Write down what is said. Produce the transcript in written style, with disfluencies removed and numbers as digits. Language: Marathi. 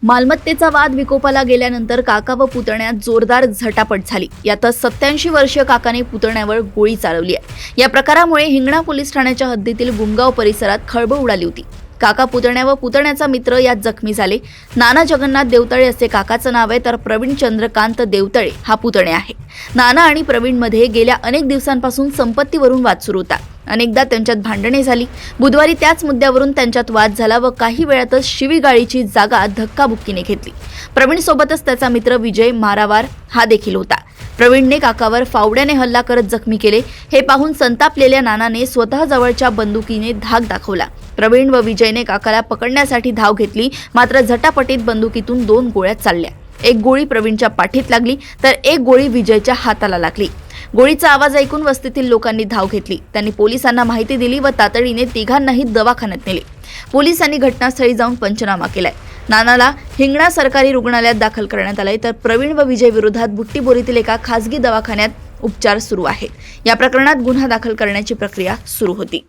मालमत्तेचा वाद विकोपाला गेल्यानंतर काका व पुतण्यात जोरदार झटापट झाली। यातच 87 वर्षीय काकाने पुतण्यावर गोळी चालवली आहे। या प्रकारामुळे हिंगणा पोलीस ठाण्याच्या हद्दीतील गुंगाव परिसरात खळबळ उडाली होती। काका पुतण्या व पुतण्याचा मित्र यात जखमी झाले। नाना जगन्नाथ देवतळे असे काकाचं नाव आहे, तर प्रवीण चंद्रकांत देवतळे हा पुतण्या आहे। नाना आणि प्रवीणमध्ये गेल्या अनेक दिवसांपासून संपत्तीवरून वाद सुरू होता। अनेकदा त्यांच्यात भांडणे झाली। बुधवारी त्याच मुद्द्यावरून त्यांच्यात वाद झाला व काही वेळातच शिवीगाळीची जागा धक्काबुक्कीने घेतली। प्रवीण सोबतच त्याचा मित्र विजय मारावार हा देखील होता। प्रवीणने काकावर फावड्याने हल्ला करत जखमी केले। हे पाहून संतापलेल्या नानाने स्वतः जवळच्या बंदुकीने धाक दाखवला। प्रवीण व विजयने काकाला पकडण्यासाठी धाव घेतली, मात्र झटापटीत बंदुकीतून 2 गोळ्या चालल्या। एक गोळी प्रवीणच्या पाठीत लागली तर एक गोळी विजयच्या हाताला लागली। गोळीचा आवाज ऐकून वस्तीतील लोकांनी धाव घेतली। त्यांनी पोलिसांना माहिती दिली व तातडीने तिघांनाही दवाखान्यात नेले। पोलिसांनी घटनास्थळी जाऊन पंचनामा केलाय। नानाला हिंगणा सरकारी रुग्णालयात दाखल करण्यात आले, तर प्रवीण व विजय विरोधात बुट्टीबोरीतील एका खासगी दवाखान्यात उपचार सुरू आहेत। या प्रकरणात गुन्हा दाखल करण्याची प्रक्रिया सुरू होती।